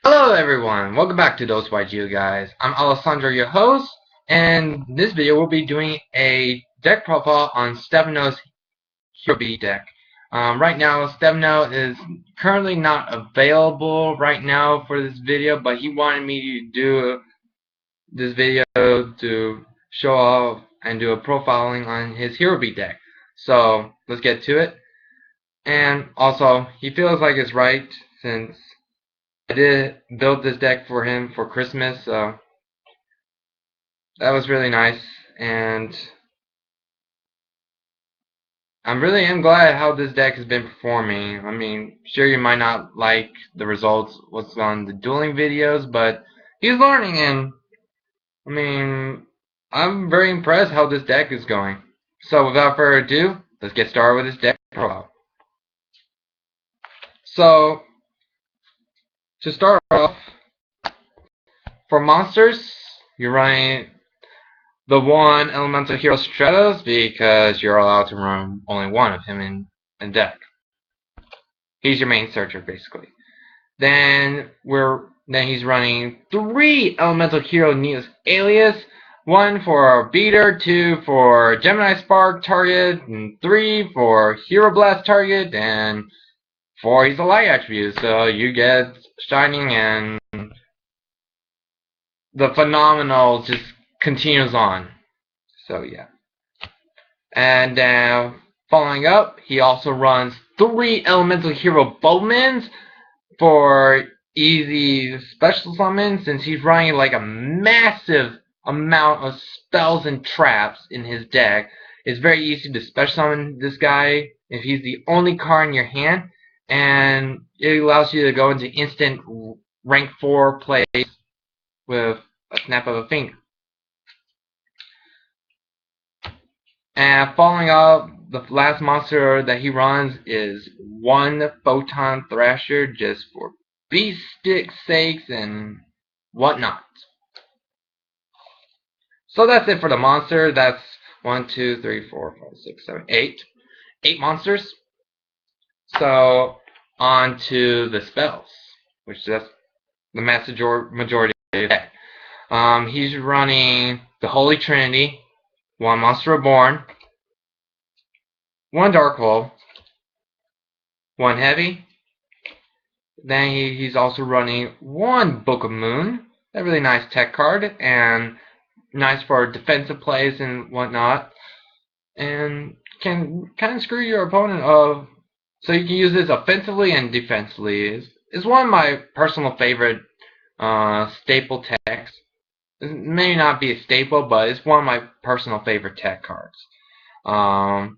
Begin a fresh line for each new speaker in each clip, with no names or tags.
Hello everyone, welcome back to ThoseYGOguys. I'm Alessandro, your host, and in this video we'll be doing a deck profile on Stefano's Hero B deck. Right now, Stefano is currently not available right now for this video, but he wanted me to do this video to show off and do a profiling on his Hero B deck. So, let's get to it. And also, he feels like it's right since I did build this deck for him for Christmas, so that was really nice, and I'm really glad how this deck has been performing. I mean, sure you might not like the results, what's on the dueling videos, but he's learning, and I mean, I'm very impressed how this deck is going. So without further ado, let's get started with this deck profile. So, to start off, for monsters, you're running the one elemental hero Stratos because you're allowed to run only one of him in deck. He's your main searcher basically. Then he's running 3 elemental hero Neos Alius, 1 for beater, 2 for Gemini Spark target, and 3 for Hero Blast target, and 4 he's a light attribute, so you get shining, and the phenomenal just continues on. So yeah. And following up, he also runs 3 elemental hero Bubblemans for easy special summons, since he's running like a massive amount of spells and traps in his deck. It's very easy to special summon this guy if he's the only card in your hand, and it allows you to go into instant rank 4 plays with a snap of a finger. And following up, the last monster that he runs is 1 Photon Thrasher, just for beast stick sakes and whatnot. So that's it for the monster. That's 1, 2, 3, 4, 5, 6, 7, 8. 8 monsters. So on to the spells, which that's the majority of the deck. He's running the Holy Trinity, 1 Monster Reborn, 1 Dark Hole, 1 Heavy. Then he's also running 1 Book of Moon, a really nice tech card, and nice for defensive plays and whatnot, and can kind of screw your opponent of. So you can use this offensively and defensively. It's one of my personal favorite staple techs. It may not be a staple, but it's one of my personal favorite tech cards. Following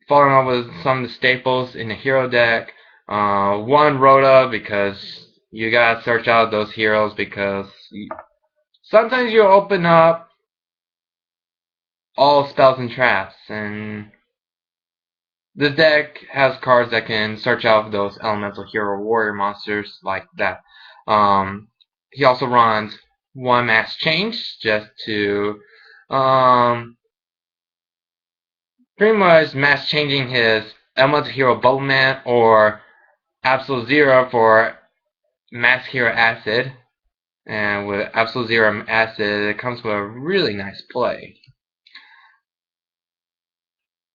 up with some of the staples in the hero deck, 1 Rhoda, because you gotta search out those heroes, because sometimes you open up all spells and traps, and this deck has cards that can search out those elemental hero warrior monsters like that. He also runs 1 Mass Change, just to pretty much mass changing his elemental hero Bubbleman, or Absolute Zero for Mass Hero Acid. And with Absolute Zero Acid, it comes with a really nice play.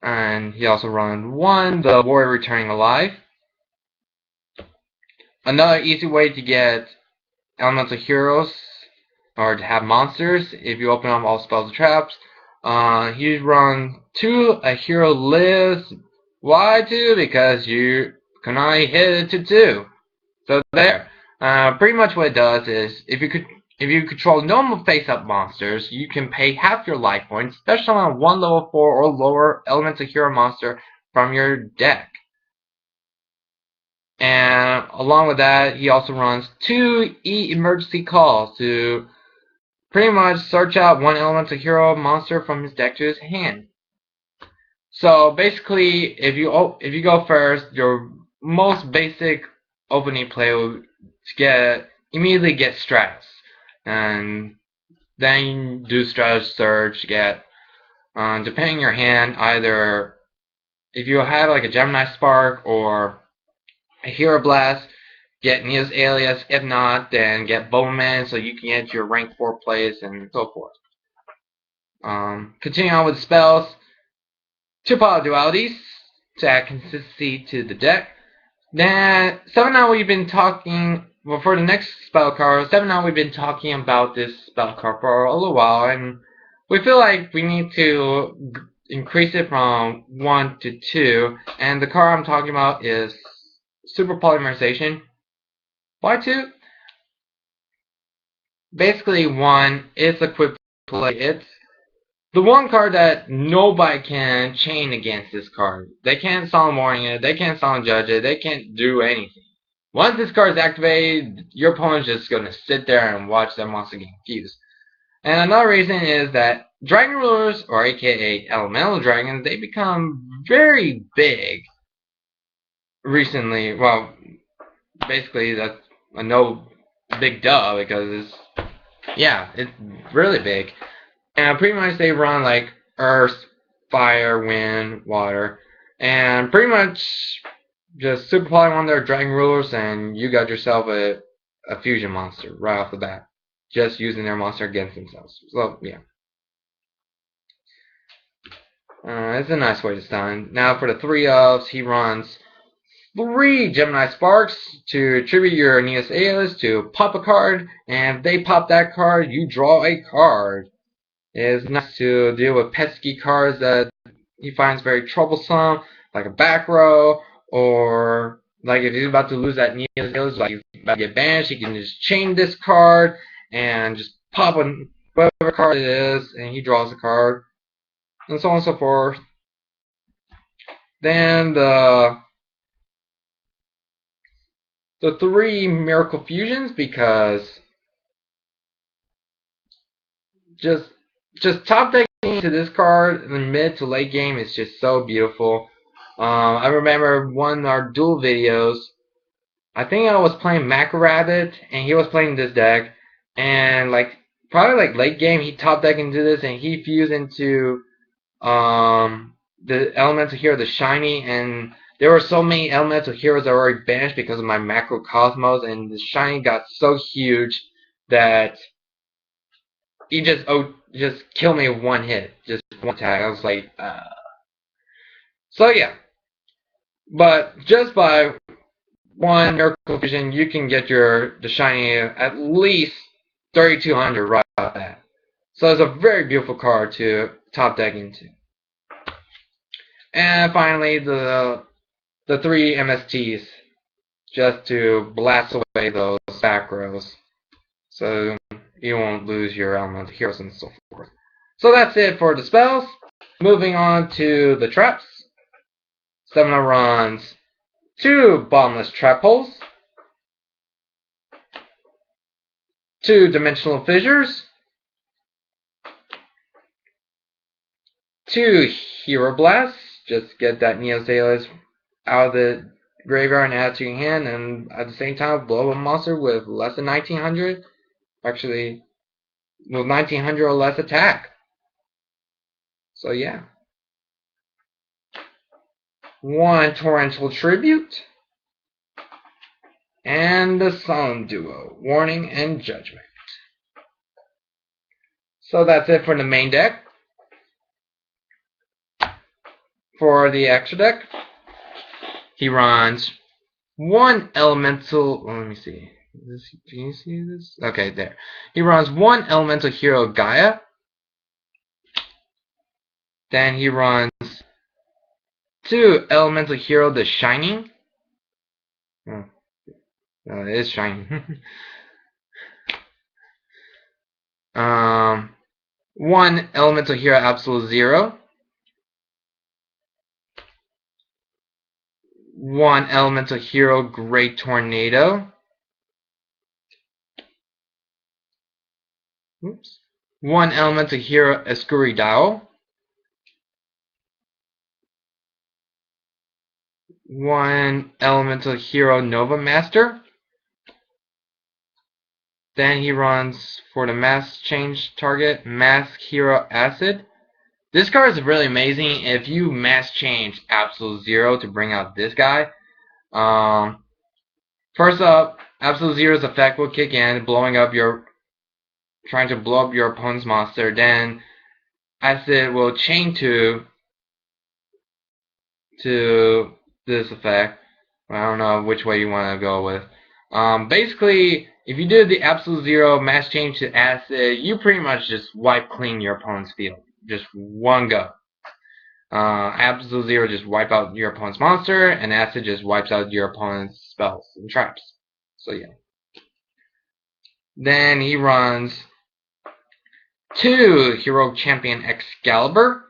And he also runs 1 the Warrior Returning Alive. Another easy way to get elemental heroes, or to have monsters, if you open up all spells and traps, he runs 2 a hero lives. Why 2? Because you can only hit it to 2. So there. Pretty much what it does is, if you control normal face-up monsters, you can pay half your life points, especially on 1 level 4 or lower elemental hero monster from your deck. And along with that, he also runs 2 emergency calls to pretty much search out 1 elemental hero monster from his deck to his hand. So basically, if you go first, your most basic opening play will immediately get Stratos, and then do Stratos Surge. Get depending on your hand, either if you have like a Gemini Spark or a Hero Blast, get Neo's Alias. If not, then get Bubbleman so you can get your rank 4 plays and so forth. Continuing on with spells. 2 Pot of Dualities to add consistency to the deck. Then 7 now we've been talking. Well, for the next spell card, 7 now we've been talking about this spell card for a little while, and we feel like we need to increase it from 1 to 2. And the card I'm talking about is Super Polymerization. Why 2? Basically, 1 is a quick play. It's the one card that nobody can chain against this card. They can't Solemn Warning it, they can't Solemn Judge it, they can't do anything. Once this card is activated, your opponent's just going to sit there and watch that monster get confused. And another reason is that Dragon Rulers, or aka Elemental Dragons, they become very big recently. Well, basically that's a no big duh, because it's really big. And pretty much they run like Earth, Fire, Wind, Water, and pretty much just Super Poly on their Dragon Rulers, and you got yourself a fusion monster right off the bat, just using their monster against themselves. So yeah, it's a nice way to stun. Now for the 3 ofs, he runs 3 Gemini Sparks to tribute your Neos Alias to pop a card, and if they pop that card, you draw a card. It's nice to deal with pesky cards that he finds very troublesome, like a back row, or like if he's about to lose that Neos, like he's about to get banished, he can just chain this card and just pop whatever card it is, and he draws a card, and so on and so forth. Then the 3 Miracle Fusions, because just top decking into this card in the mid to late game is just so beautiful. I remember one of our duel videos, I think I was playing Macro Rabbit and he was playing this deck, and probably late game he top decked into this and he fused into the Elemental Hero, the Shiny, and there were so many Elemental Heroes that were already banished because of my Macro Cosmos, and the Shiny got so huge that he just killed me with 1 hit, just 1 attack. I was like, So yeah, but just by 1 Miracle Fusion, you can get the Shiny at least 3,200 right off that. So it's a very beautiful card to top deck into. And finally, the 3 MSTs, just to blast away those back rows, so you won't lose your Elemental Heroes and so forth. So that's it for the spells. Moving on to the traps. Stefano runs 2 Bottomless Trap Holes, 2 Dimensional Fissures, 2 Hero Blasts, just get that Neos Alias out of the graveyard and add it to your hand, and at the same time blow a monster with less than 1900. Actually, with 1900 or less attack. So yeah. 1 Torrential Tribute, and the Solemn Duo, Warning and Judgment. So that's it for the main deck. For the extra deck, he runs 1 Elemental. Let me see. Can you see this? Okay, there. He runs 1 Elemental Hero Gaia. Then he runs 2 Elemental Hero the Shining. It is Shining. 1 Elemental Hero Absolute Zero. 1 Elemental Hero Great Tornado. Oops. 1 Elemental Hero Escuridao. 1 Elemental Hero Nova Master. Then he runs, for the mask change target, Mask Hero Acid. This card is really amazing if you mask change Absolute Zero to bring out this guy. For First up, Absolute Zero's effect will kick in, trying to blow up your opponent's monster. Then Acid will chain to this effect. I don't know which way you want to go with. Basically, if you do the Absolute Zero mass change to Acid, you pretty much just wipe clean your opponent's field. Just one go. Absolute Zero just wipe out your opponent's monster, and Acid just wipes out your opponent's spells and traps. So yeah. Then he runs 2 Heroic Champion Excalibur,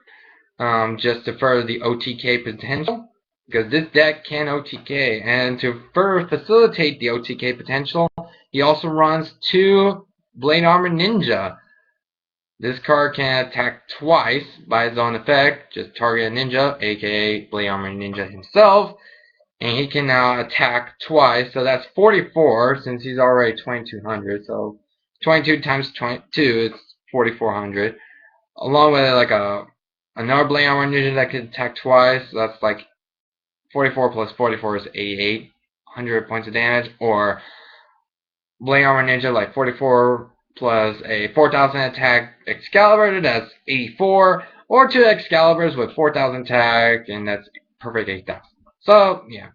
just to further the OTK potential. Because this deck can OTK, and to further facilitate the OTK potential, he also runs 2 Blade Armor Ninja. This card can attack twice by its own effect, just target a ninja, aka Blade Armor Ninja himself, and he can now attack twice, so that's 44 since he's already 2200, so 22 times 22 is 4400, along with like another Blade Armor Ninja that can attack twice, so that's like 44 plus 44 is 8800 points of damage, or Blade Armor Ninja like 44 plus a 4000 attack Excalibur, that's 84, or 2 Excaliburs with 4000 attack, and that's perfect 8000. So, yeah.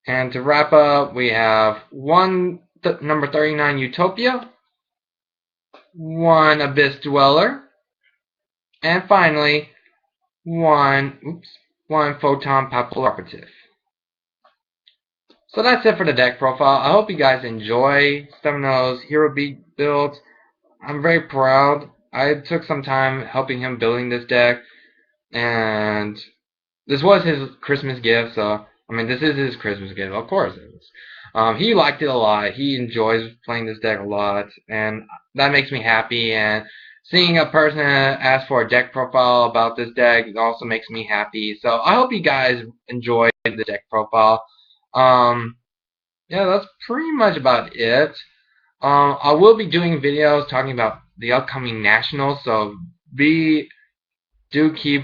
And to wrap up, we have number 39 Utopia, 1 Abyss Dweller, and finally, one Photon Operative. So that's it for the deck profile. I hope you guys enjoy Stefano's Hero Beat build. I'm very proud. I took some time helping him building this deck, and this was his Christmas gift, so I mean, this is his Christmas gift, of course it is. He liked it a lot. He enjoys playing this deck a lot, and that makes me happy. And seeing a person ask for a deck profile about this deck also makes me happy. So I hope you guys enjoyed the deck profile. Yeah, that's pretty much about it. I will be doing videos talking about the upcoming nationals, so do keep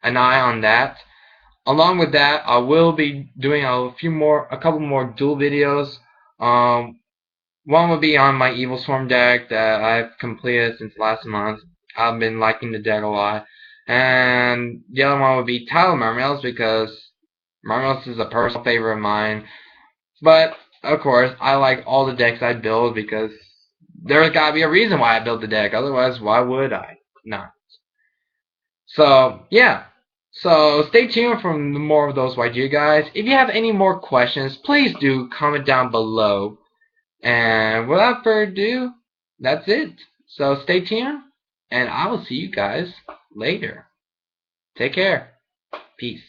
an eye on that. Along with that, I will be doing a couple more duel videos. One will be on my Evil Swarm deck that I've completed since last month. I've been liking the deck a lot. And the other one will be Tile Mermails, because Mermails is a personal favorite of mine. But, of course, I like all the decks I build, because there's gotta be a reason why I built the deck. Otherwise, why would I not? So, yeah. So, stay tuned for more of ThoseYGOguys. If you have any more questions, please do comment down below. And without further ado, that's it. So, stay tuned, and I will see you guys later. Take care. Peace.